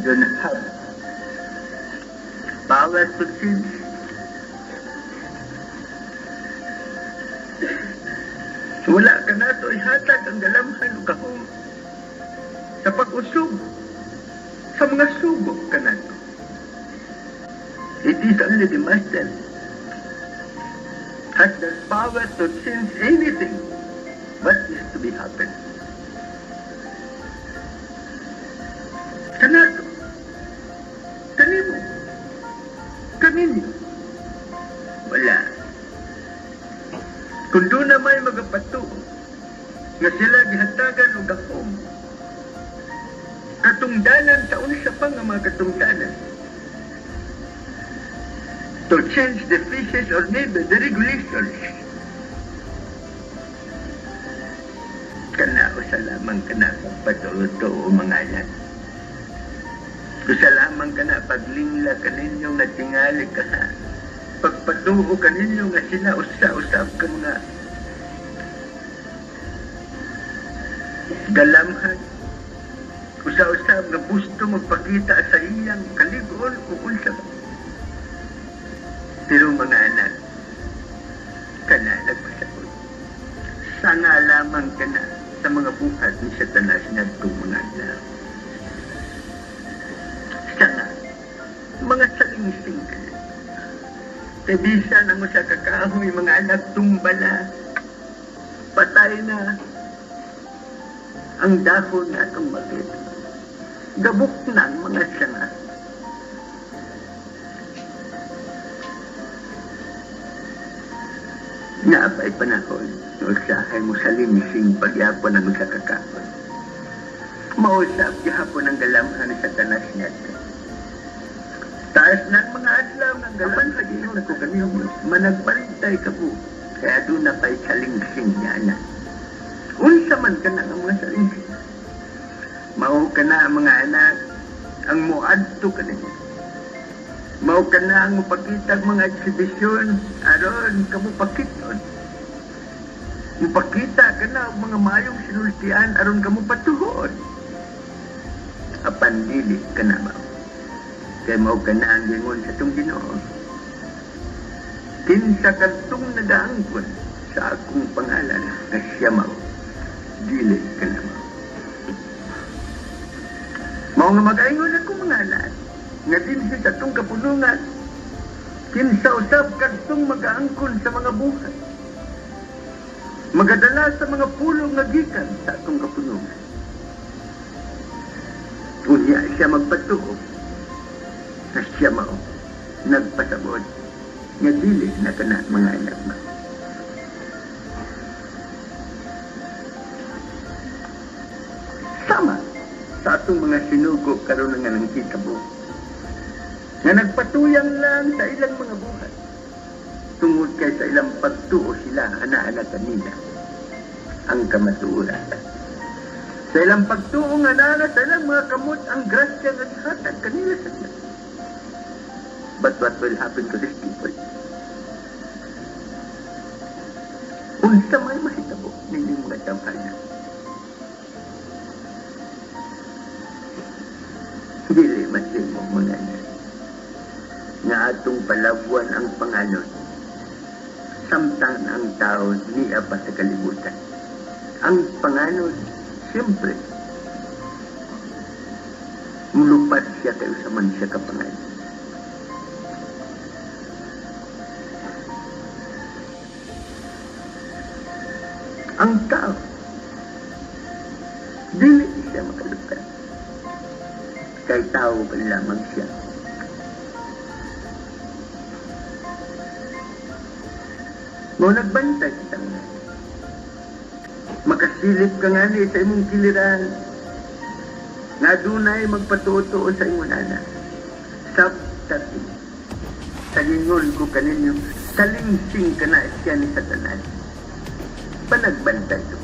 don't have power to change. Wala ka na to ihatag ang galamhan o kahong sa pag-usog sa mga sugo ka na to. It is only the master has the power to change anything what is to be happen. Kanato, kanimo, kaninyo, wala. Kung doon na may magapatuo, nga sila gihatagan o gahom, katungdanan sa unsa pa nga mga katungdanan, to change the fishes or maybe the regulations. Kana o sa lamang kana pagpatuto o mga anak. Kung sa lamang kana paglingla kaninyong natingali ka ha. Pagpatuho kaninyo nga sila usa-usap ka mga galamhan. Usa-usap nga gusto magpakita sa iyang kaligon o unsa ba. Pero mga anak, kana nagpasabot. Sana lamang kana sa mga buhat ni Satanas na itong mga anak. Sana, mga salingsing ka na. Kabisan ang sa kakahoy, mga anak tumbala. Patay na ang dahon at ang bakit. Gabok na ang mga sanga. Naapay panahon, usahay mo sa limising pagyapon ng sa kakapon. Mausap gihapon ang galamhan ni Satanas niya. Taas na mga adlaw ng galamhan sa Ginoo ko kaniyo managbalintay ka po. Kaya doon na pa'y salingsing niya na. Unsa man ka na ang mga salingsing. Mao ka na ang mga anak, ang muadto ka na. Mao ka na ang mupakita mga eksibisyon, aron ka mupakiton. Mupakita ka na ang mga mayong sinultian, aron ka mupatuhon. Apan dili ka na mao. Kaya mao ka na ang gingon sa itong Ginoo. Kinsa kantong nagaangkon sa akong pangalan na siya mao. Dili ka na mao. Mao nga mag-aingon ako mga anak. Nga din sa itong kapunungan, kinsa-usap kantong mag-aangkon sa mga buhay. Magadala sa mga pulong nga gikan sa itong kapunungan. Unya siya magpatuo, na siya mao, nagpasabot, nga dili na kana mga anak mo. Sama sa atong mga sinugo karon nga nang kitabo. Nga nagpatuyang lang sa ilang mga buhay. Tungod kay sa ilang pagtuo sila, ana-anak kanila, ang kamatuoran. Sa ilang pagtuo nga nana, sa ilang mga kamot, ang grasya nga hatag kanila sa sila. But what will happen to these people? Unsa may mahitabo ninyong mga tampanan. Dili masimo mga anak. Nga atong palabuan ang panganon, samtang ang tao niya pa sa kalibutan. Ang panganon, siyempre, mulupat siya kayo sa man siya kapanganon. Ang tao, dili siya makalutan. Kay tao pa lamang siya. Mo nagbantay kita nga. Makasilip ka nga ni sa imong kiliran. Nga dunay magpatuo-tuo sa imong anak. Sabtati. Sa gingon ko kaninyo, salingsing ka na siya ni Satanas. Panagbantay ko.